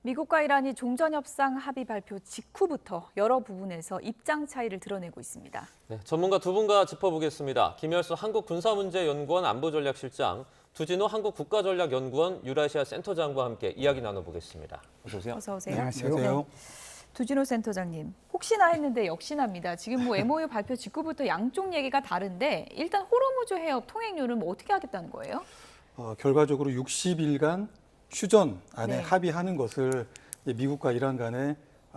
미국과 이란이 종전협상 합의 발표 직후부터 여러 부분에서 입장 차이를 드러내고 있습니다. 네, 전문가 두 분과 짚어보겠습니다. 김열수 한국군사문제연구원 안보전략실장, 두진호 한국국가전략연구원 유라시아 센터장과 함께 이야기 나눠보겠습니다. 어서 오세요. 어서 오세요. 안녕하세요. 네. 두진호 센터장님, 혹시나 했는데 역시나입니다. 지금 MOU 발표 직후부터 양쪽 얘기가 다른데 일단 호르무즈 해협 통행료는 어떻게 하겠다는 거예요? 결과적으로 60일간 휴전 안에 네. 합의하는 것을 미국과 이란 간의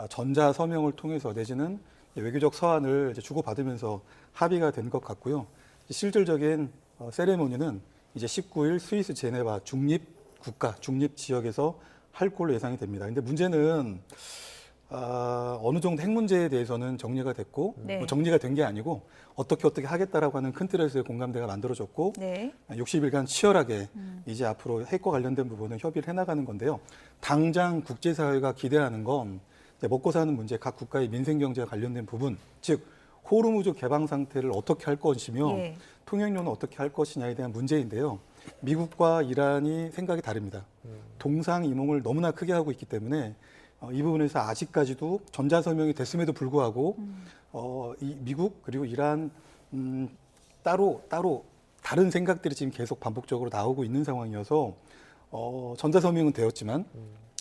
전자 서명을 통해서 내지는 외교적 서한을 주고받으면서 합의가 된 것 같고요. 실질적인 세레모니는 이제 19일 스위스 제네바 중립 국가, 중립 지역에서 할 걸로 예상이 됩니다. 근데 문제는 어느 정도 핵 문제에 대해서는 정리가 됐고 네. 정리가 된 게 아니고 어떻게 하겠다라고 하는 큰 틀에서의 공감대가 만들어졌고 네. 60일간 치열하게 이제 앞으로 핵과 관련된 부분은 협의를 해나가는 건데요. 당장 국제사회가 기대하는 건 먹고 사는 문제, 각 국가의 민생경제와 관련된 부분, 즉 호르무즈 개방 상태를 어떻게 할 것이며 예. 통행료는 어떻게 할 것이냐에 대한 문제인데요. 미국과 이란이 생각이 다릅니다. 동상이몽을 너무나 크게 하고 있기 때문에 이 부분에서 아직까지도 전자서명이 됐음에도 불구하고 이 미국 그리고 이란 따로 다른 생각들이 지금 계속 반복적으로 나오고 있는 상황이어서 전자서명은 되었지만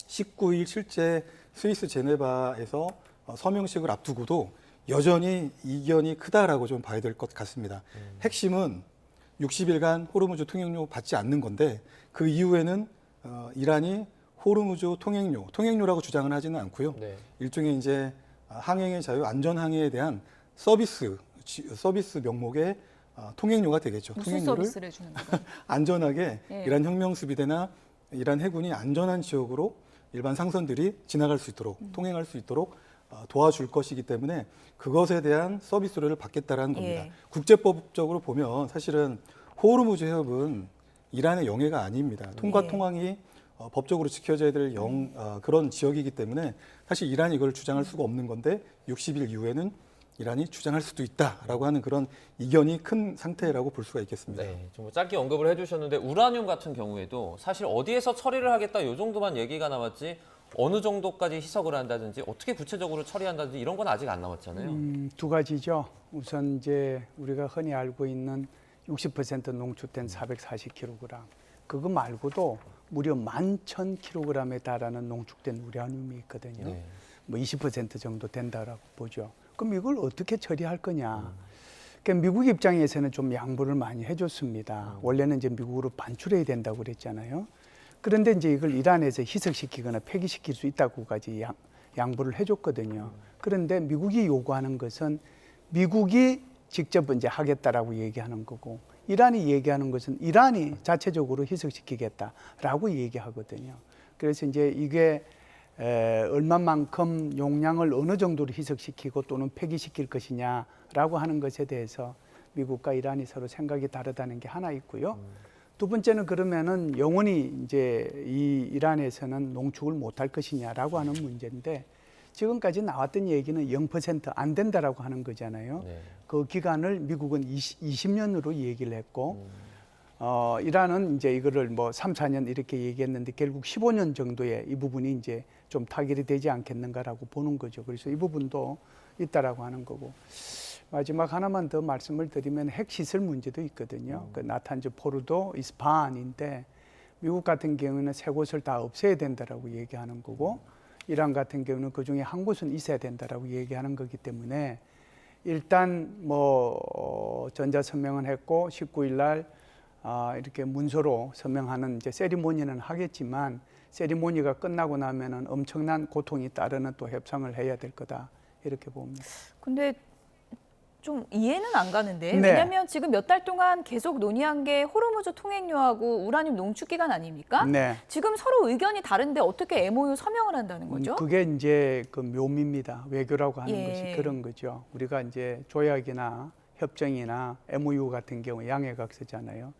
19일 실제 스위스 제네바에서 서명식을 앞두고도 여전히 이견이 크다라고 좀 봐야 될 것 같습니다. 핵심은 60일간 호르무즈 통행료 받지 않는 건데 그 이후에는 이란이 호르무즈 통행료라고 주장은 하지는 않고요. 네. 일종의 이제 항행의 자유, 안전항해에 대한 서비스 명목의 통행료가 되겠죠. 무슨 통행료를 서비스를 주는 거예요? 안전하게 예. 이란 혁명수비대나 이란 해군이 안전한 지역으로 일반 상선들이 지나갈 수 있도록 통행할 수 있도록 도와줄 것이기 때문에 그것에 대한 서비스를 받겠다라는 겁니다. 예. 국제법적으로 보면 사실은 호르무즈 해협은 이란의 영해가 아닙니다. 통과 예. 통항이 법적으로 지켜져야 될 그런 지역이기 때문에 사실 이란이 이걸 주장할 수가 없는 건데 60일 이후에는 이란이 주장할 수도 있다라고 하는 그런 이견이 큰 상태라고 볼 수가 있겠습니다. 네, 좀 짧게 언급을 해주셨는데 우라늄 같은 경우에도 사실 어디에서 처리를 하겠다 이 정도만 얘기가 나왔지 어느 정도까지 희석을 한다든지 어떻게 구체적으로 처리한다든지 이런 건 아직 안 나왔잖아요. 두 가지죠. 우선 이제 우리가 흔히 알고 있는 60% 농축된 440kg. 그거 말고도 무려 11,000kg에 달하는 농축된 우라늄이 있거든요. 네. 뭐 20% 정도 된다라고 보죠. 그럼 이걸 어떻게 처리할 거냐? 그러니까 미국 입장에서는 좀 양보를 많이 해줬습니다. 원래는 이제 미국으로 반출해야 된다고 그랬잖아요. 그런데 이제 이걸 이란에서 희석시키거나 폐기시킬 수 있다고까지 양보를 해줬거든요. 그런데 미국이 요구하는 것은 미국이 직접 이제 하겠다라고 얘기하는 거고, 이란이 얘기하는 것은 이란이 자체적으로 희석시키겠다라고 얘기하거든요. 그래서 이제 이게 얼마만큼 용량을 어느 정도로 희석시키고 또는 폐기시킬 것이냐라고 하는 것에 대해서 미국과 이란이 서로 생각이 다르다는 게 하나 있고요. 두 번째는 그러면은 영원히 이제 이 이란에서는 농축을 못할 것이냐라고 하는 문제인데 지금까지 나왔던 얘기는 0% 안 된다라고 하는 거잖아요. 네. 그 기간을 미국은 20년으로 얘기를 했고 이란은 이제 이거를 뭐 3, 4년 이렇게 얘기했는데 결국 15년 정도의 이 부분이 이제 좀 타결이 되지 않겠는가라고 보는 거죠. 그래서 이 부분도 있다라고 하는 거고. 마지막 하나만 더 말씀을 드리면 핵시설 문제도 있거든요. 그 나탄즈 포르도 이스파한인데 미국 같은 경우는 세 곳을 다 없애야 된다라고 얘기하는 거고 이란 같은 경우는 그중에 한 곳은 있어야 된다라고 얘기하는 거기 때문에 일단 뭐 전자서명은 했고 19일 날 이렇게 문서로 서명하는 이제 세리모니는 하겠지만 세리모니가 끝나고 나면은 엄청난 고통이 따르는 또 협상을 해야 될 거다 이렇게 봅니다. 근데 좀 이해는 안 가는데 네. 왜냐하면 지금 몇 달 동안 계속 논의한 게 호르무즈 통행료하고 우라늄 농축 기간 아닙니까? 네. 지금 서로 의견이 다른데 어떻게 MOU 서명을 한다는 거죠? 그게 이제 그 묘미입니다. 외교라고 하는 예. 것이 그런 거죠. 우리가 이제 조약이나 협정이나 MOU 같은 경우 양해각서잖아요.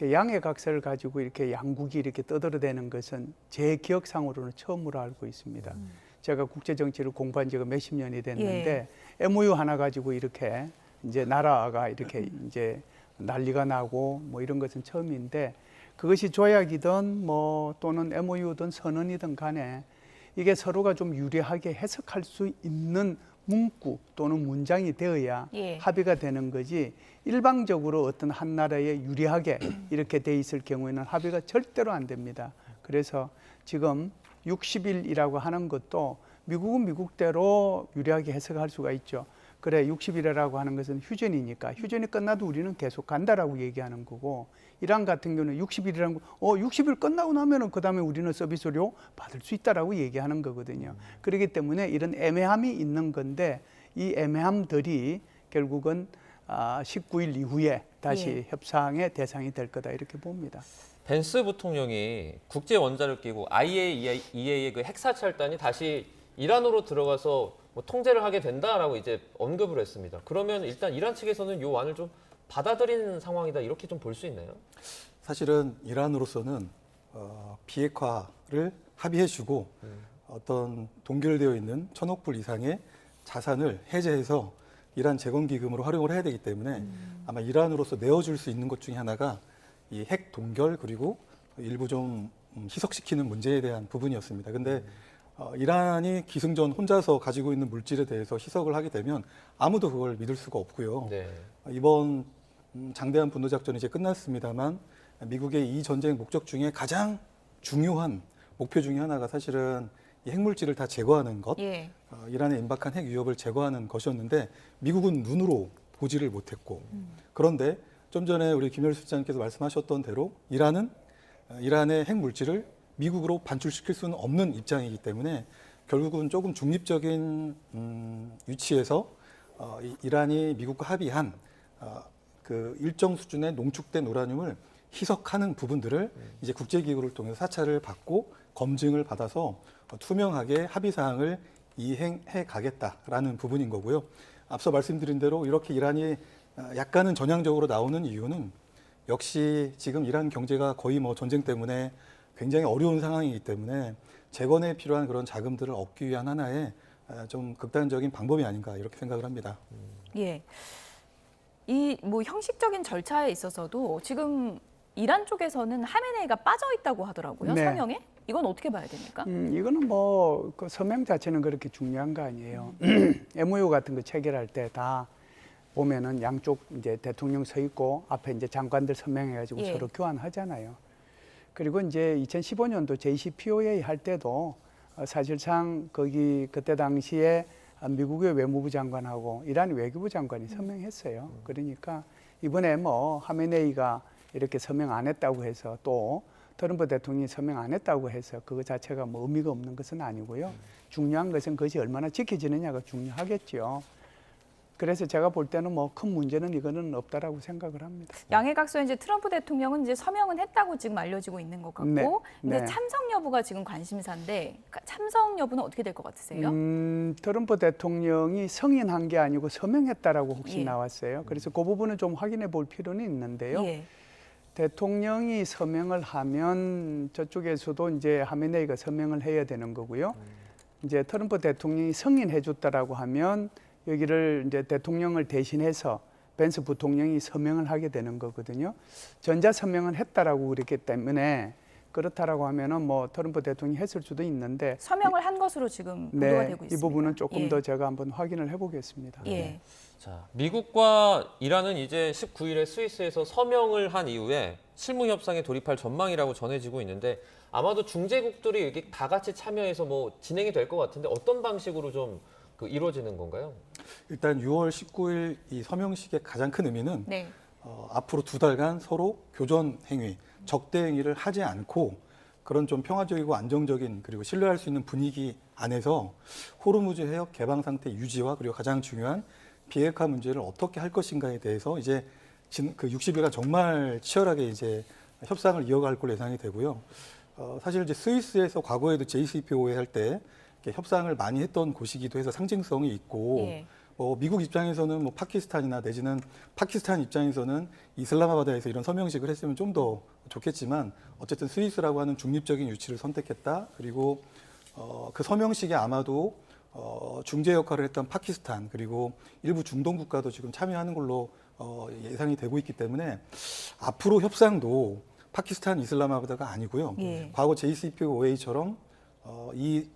양해각서를 가지고 이렇게 양국이 이렇게 떠들어대는 것은 제 기억상으로는 처음으로 알고 있습니다. 제가 국제정치를 공부한 지가 몇십 년이 됐는데 MOU 하나 가지고 이렇게 이제 나라가 이렇게 이제 난리가 나고 뭐 이런 것은 처음인데 그것이 조약이든 뭐 또는 MOU든 선언이든 간에 이게 서로가 좀 유리하게 해석할 수 있는 문구 또는 문장이 되어야 예. 합의가 되는 거지 일방적으로 어떤 한 나라에 유리하게 이렇게 돼 있을 경우에는 합의가 절대로 안 됩니다. 그래서 지금 60일이라고 하는 것도 미국은 미국대로 유리하게 해석할 수가 있죠. 그래 60일이라고 하는 것은 휴전이니까 휴전이 끝나도 우리는 계속 간다라고 얘기하는 거고 이란 같은 경우는 60일이라는 거 60일 끝나고 나면은 그다음에 우리는 서비스료 받을 수 있다라고 얘기하는 거거든요. 그렇기 때문에 이런 애매함이 있는 건데 이 애매함들이 결국은 19일 이후에 다시 예. 협상의 대상이 될 거다 이렇게 봅니다. 벤스 부통령이 국제 원자력 기구 IAEA의 그 핵사찰단이 다시 이란으로 들어가서 뭐 통제를 하게 된다라고 이제 언급을 했습니다. 그러면 일단 이란 측에서는 이 완을 좀 받아들이는 상황이다 이렇게 좀 볼 수 있나요? 사실은 이란으로서는 비핵화를 합의해주고 어떤 동결되어 있는 1,000억 불 이상의 자산을 해제해서 이란 재건기금으로 활용을 해야 되기 때문에 아마 이란으로서 내어줄 수 있는 것 중에 하나가 이 핵 동결 그리고 일부 좀 희석시키는 문제에 대한 부분이었습니다. 근데 이란이 기승전 혼자서 가지고 있는 물질에 대해서 희석을 하게 되면 아무도 그걸 믿을 수가 없고요. 네. 이번 장대한 분노작전이 이제 끝났습니다만 미국의 이 전쟁 목적 중에 가장 중요한 목표 중에 하나가 사실은 이 핵물질을 다 제거하는 것, 예. 이란의 임박한 핵 위협을 제거하는 것이었는데 미국은 눈으로 보지를 못했고 그런데 좀 전에 우리 김열수 실장님께서 말씀하셨던 대로 이란은 이란의 핵물질을 미국으로 반출시킬 수는 없는 입장이기 때문에 결국은 조금 중립적인 위치에서 이란이 미국과 합의한 그 일정 수준의 농축된 우라늄을 희석하는 부분들을 이제 국제기구를 통해서 사찰을 받고 검증을 받아서 투명하게 합의 사항을 이행해 가겠다라는 부분인 거고요. 앞서 말씀드린 대로 이렇게 이란이 약간은 전향적으로 나오는 이유는 역시 지금 이란 경제가 거의 뭐 전쟁 때문에 굉장히 어려운 상황이기 때문에 재건에 필요한 그런 자금들을 얻기 위한 하나의 좀 극단적인 방법이 아닌가 이렇게 생각을 합니다. 예. 이 뭐 형식적인 절차에 있어서도 지금 이란 쪽에서는 하메네이가 빠져 있다고 하더라고요. 네. 서명에? 이건 어떻게 봐야 됩니까? 이거는 뭐 그 서명 자체는 그렇게 중요한 거 아니에요. MOU 같은 거 체결할 때 다 보면은 양쪽 이제 대통령 서 있고 앞에 이제 장관들 서명해가지고 예. 서로 교환하잖아요. 그리고 이제 2015년도 JCPOA 할 때도 사실상 거기 그때 당시에 미국의 외무부 장관하고 이란 외교부 장관이 서명했어요. 그러니까 이번에 뭐 하메네이가 이렇게 서명 안 했다고 해서 또 트럼프 대통령이 서명 안 했다고 해서 그거 자체가 뭐 의미가 없는 것은 아니고요. 중요한 것은 그것이 얼마나 지켜지느냐가 중요하겠죠. 그래서 제가 볼 때는 뭐 큰 문제는 이거는 없다라고 생각을 합니다. 양해각서 이제 트럼프 대통령은 이제 서명은 했다고 지금 알려지고 있는 것 같고, 네, 근데 네. 참석 여부가 지금 관심사인데 참석 여부는 어떻게 될 것 같으세요? 트럼프 대통령이 승인한 게 아니고 서명했다라고 혹시 예. 나왔어요. 그래서 그 부분은 좀 확인해 볼 필요는 있는데요. 예. 대통령이 서명을 하면 저쪽에서도 이제 하메네이가 서명을 해야 되는 거고요. 이제 트럼프 대통령이 승인해 줬다라고 하면 여기를 이제 대통령을 대신해서 벤스 부통령이 서명을 하게 되는 거거든요. 전자 서명은 했다라고 그랬기 때문에 그렇다라고 하면은 뭐 트럼프 대통령이 했을 수도 있는데 서명을 한 것으로 지금 보도가 되고 있습니다. 이 부분은 조금 예. 더 제가 한번 확인을 해보겠습니다. 예. 자, 미국과 이란은 이제 19일에 스위스에서 서명을 한 이후에 실무 협상에 돌입할 전망이라고 전해지고 있는데 아마도 중재국들이 이렇게 다 같이 참여해서 뭐 진행이 될 것 같은데 어떤 방식으로 좀 이루어지는 건가요? 일단 6월 19일 이 서명식의 가장 큰 의미는 네. 앞으로 2달간 서로 교전 행위, 적대 행위를 하지 않고 그런 좀 평화적이고 안정적인 그리고 신뢰할 수 있는 분위기 안에서 호르무즈 해협 개방 상태 유지와 그리고 가장 중요한 비핵화 문제를 어떻게 할 것인가에 대해서 이제 그 60일간 정말 치열하게 이제 협상을 이어갈 걸로 예상이 되고요. 사실 이제 스위스에서 과거에도 JCPOA 할 때 협상을 많이 했던 곳이기도 해서 상징성이 있고 예. 미국 입장에서는 뭐 파키스탄이나 내지는 파키스탄 입장에서는 이슬라마바드에서 이런 서명식을 했으면 좀 더 좋겠지만 어쨌든 스위스라고 하는 중립적인 위치를 선택했다. 그리고 그 서명식에 아마도 중재 역할을 했던 파키스탄 그리고 일부 중동 국가도 지금 참여하는 걸로 예상이 되고 있기 때문에 앞으로 협상도 파키스탄 이슬라마바드가 아니고요. 예. 과거 JCPOA처럼 이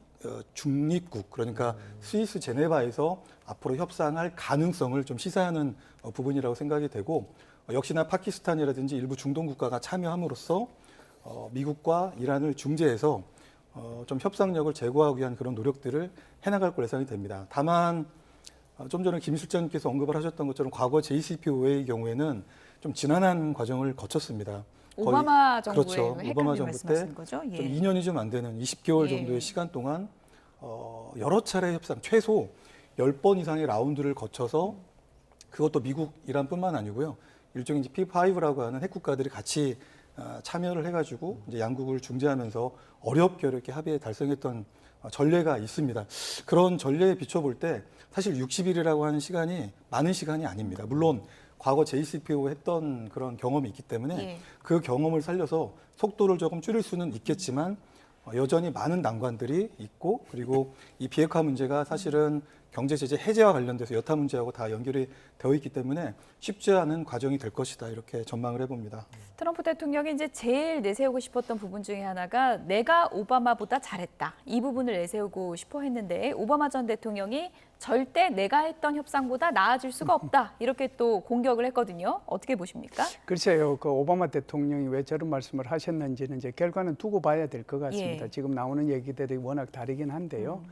중립국 그러니까 스위스 제네바에서 앞으로 협상할 가능성을 좀 시사하는 부분이라고 생각이 되고 역시나 파키스탄이라든지 일부 중동 국가가 참여함으로써 미국과 이란을 중재해서 좀 협상력을 제고하기 위한 그런 노력들을 해나갈 걸 예상이 됩니다. 다만 좀 전에 김 실장님께서 언급을 하셨던 것처럼 과거 JCPOA의 경우에는 좀 지난한 과정을 거쳤습니다. 오바마 정부의 그렇죠. 핵 오바마 합의 정부 말씀하시는 거죠? 좀 예. 2년이 좀 안 되는 20개월 예. 정도의 시간 동안 여러 차례 협상, 최소 10번 이상의 라운드를 거쳐서 그것도 미국, 이란뿐만 아니고요. 일종의 이제 P5라고 하는 핵국가들이 같이 참여를 해가지고 이제 양국을 중재하면서 어렵게 합의에 달성했던 전례가 있습니다. 그런 전례에 비춰볼 때 사실 60일이라고 하는 시간이 많은 시간이 아닙니다. 물론 과거 JCPO 했던 그런 경험이 있기 때문에 예. 그 경험을 살려서 속도를 조금 줄일 수는 있겠지만 여전히 많은 난관들이 있고 그리고 이 비핵화 문제가 사실은 경제 제재 해제와 관련돼서 여타 문제하고 다 연결이 되어 있기 때문에 쉽지 않은 과정이 될 것이다 이렇게 전망을 해봅니다. 트럼프 대통령이 이제 제일 내세우고 싶었던 부분 중에 하나가 내가 오바마보다 잘했다. 이 부분을 내세우고 싶어 했는데 오바마 전 대통령이 절대 내가 했던 협상보다 나아질 수가 없다. 이렇게 또 공격을 했거든요. 어떻게 보십니까? 글쎄요, 그 오바마 대통령이 왜 저런 말씀을 하셨는지는 이제 결과는 두고 봐야 될 것 같습니다. 예. 지금 나오는 얘기들이 워낙 다르긴 한데요.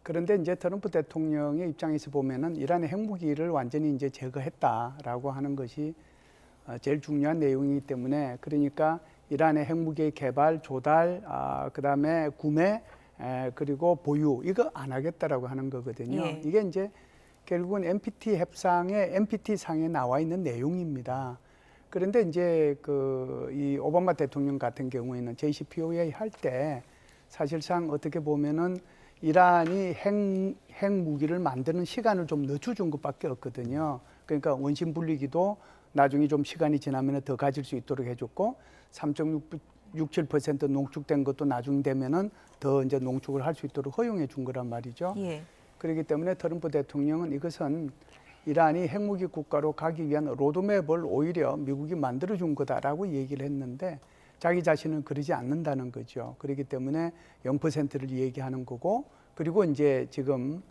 그런데 이제 트럼프 대통령의 입장에서 보면은 이란의 핵무기를 완전히 이제 제거했다라고 하는 것이 제일 중요한 내용이기 때문에 그러니까 이란의 핵무기의 개발, 조달, 그다음에 구매, 그리고 보유 이거 안 하겠다라고 하는 거거든요. 예. 이게 이제 결국은 NPT 협상의 NPT 상에 나와 있는 내용입니다. 그런데 이제 이 오바마 대통령 같은 경우에는 JCPOA 할 때 사실상 어떻게 보면은 이란이 핵 무기를 만드는 시간을 좀 늦춰준 것밖에 없거든요. 그러니까 원심 분리기도 나중에 좀 시간이 지나면 더 가질 수 있도록 해줬고 3.67% 농축된 것도 나중 되면은 더 이제 농축을 할 수 있도록 허용해 준 거란 말이죠. 예. 그렇기 때문에 트럼프 대통령은 이것은 이란이 핵무기 국가로 가기 위한 로드맵을 오히려 미국이 만들어 준 거다라고 얘기를 했는데 자기 자신은 그러지 않는다는 거죠. 그렇기 때문에 0%를 얘기하는 거고 그리고 이제 지금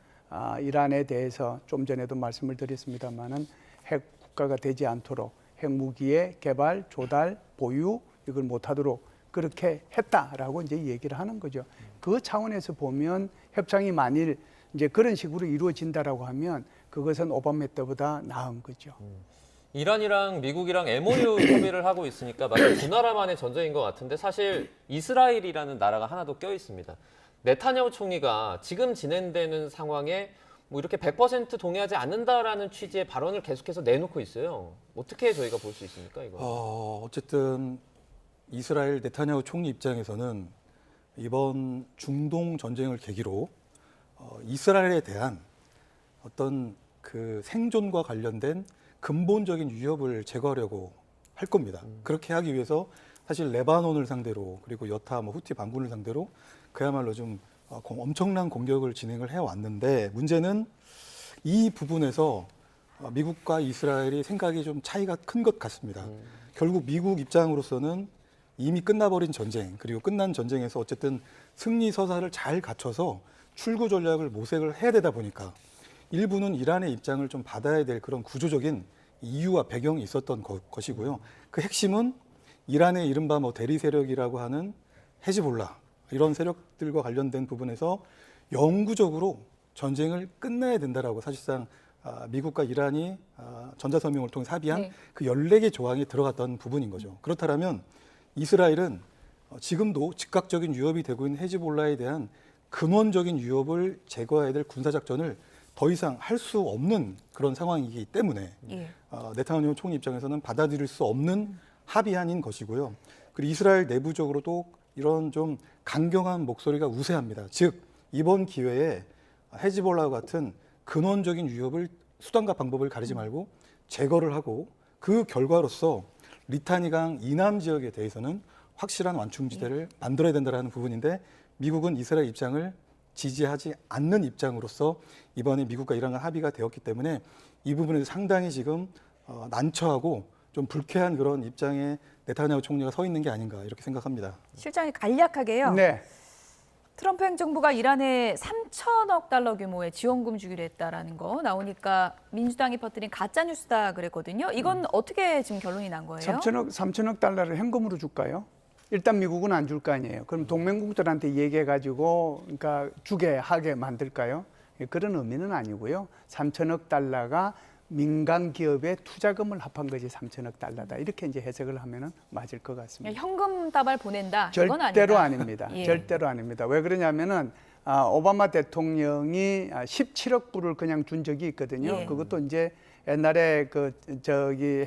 이란에 대해서 좀 전에도 말씀을 드렸습니다마는 핵 국가가 되지 않도록 핵무기의 개발, 조달, 보유 이걸 못하도록 그렇게 했다라고 이제 얘기를 하는 거죠. 그 차원에서 보면 협상이 만일 이제 그런 식으로 이루어진다라고 하면 그것은 오바마 때보다 나은 거죠. 이란이랑 미국이랑 MOU 협의를 하고 있으니까 마치 두 나라만의 전쟁인 것 같은데 사실 이스라엘이라는 나라가 하나 더 껴 있습니다. 네타냐후 총리가 지금 진행되는 상황에 뭐 이렇게 100% 동의하지 않는다라는 취지의 발언을 계속해서 내놓고 있어요. 어떻게 저희가 볼 수 있습니까, 이거? 어쨌든 이스라엘 네타냐후 총리 입장에서는 이번 중동 전쟁을 계기로 이스라엘에 대한 어떤 그 생존과 관련된 근본적인 위협을 제거하려고 할 겁니다. 그렇게 하기 위해서 사실 레바논을 상대로 그리고 여타 후티 반군을 상대로 그야말로 좀 엄청난 공격을 진행을 해왔는데 문제는 이 부분에서 미국과 이스라엘이 생각이 좀 차이가 큰 것 같습니다. 결국 미국 입장으로서는 이미 끝나버린 전쟁 그리고 끝난 전쟁에서 어쨌든 승리 서사를 잘 갖춰서 출구 전략을 모색을 해야 되다 보니까 일부는 이란의 입장을 좀 받아야 될 그런 구조적인 이유와 배경이 있었던 것이고요. 그 핵심은 이란의 이른바 대리 세력이라고 하는 헤즈볼라 이런 세력들과 관련된 부분에서 영구적으로 전쟁을 끝내야 된다라고 사실상 미국과 이란이 전자서명을 통해 합의한 네. 그 14개 조항이 들어갔던 부분인 거죠. 그렇다면 이스라엘은 지금도 즉각적인 위협이 되고 있는 헤즈볼라에 대한 근원적인 위협을 제거해야 될 군사작전을 더 이상 할 수 없는 그런 상황이기 때문에 예. 네타냐후 총리 입장에서는 받아들일 수 없는 합의안인 것이고요. 그리고 이스라엘 내부적으로도 이런 좀 강경한 목소리가 우세합니다. 즉 이번 기회에 헤즈볼라와 같은 근원적인 위협을 수단과 방법을 가리지 말고 제거를 하고 그 결과로서 리타니강 이남 지역에 대해서는 확실한 완충지대를 만들어야 된다는 부분인데 미국은 이스라엘 입장을 지지하지 않는 입장으로서 이번에 미국과 이란과 합의가 되었기 때문에 이 부분에서 상당히 지금 난처하고 좀 불쾌한 그런 입장에 네타냐후 총리가 서 있는 게 아닌가 이렇게 생각합니다. 실장이 간략하게요. 네. 트럼프 행정부가 이란에 3천억 달러 규모의 지원금 주기로 했다라는 거 나오니까 민주당이 퍼뜨린 가짜 뉴스다 그랬거든요. 이건 어떻게 지금 결론이 난 거예요? 3천억 달러를 현금으로 줄까요? 일단 미국은 안 줄 거 아니에요. 그럼 동맹국들한테 얘기해가지고 그러니까 주게 하게 만들까요? 그런 의미는 아니고요. 3천억 달러가 민간 기업의 투자금을 합한 것이 3천억 달러다. 이렇게 이제 해석을 하면은 맞을 것 같습니다. 현금 다발 보낸다. 이건 절대로 아니다. 아닙니다. 예. 절대로 아닙니다. 왜 그러냐면은 오바마 대통령이 17억 불을 그냥 준 적이 있거든요. 예. 그것도 이제 옛날에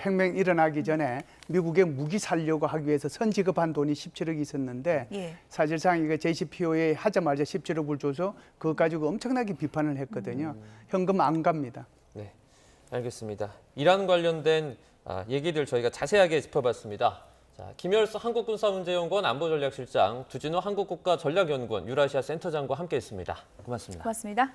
핵맹 일어나기 전에 미국에 무기 살려고 하기 위해서 선지급한 돈이 17억이 있었는데 예. 사실상 이거 JCPOA 하자마자 17억을 줘서 그거 가지고 엄청나게 비판을 했거든요. 현금 안 갑니다. 네, 알겠습니다. 이란 관련된 얘기들 저희가 자세하게 짚어봤습니다. 자, 김열수 한국군사문제연구원 안보전략실장, 두진호 한국국가전략연구원 유라시아 센터장과 함께했습니다. 고맙습니다. 고맙습니다.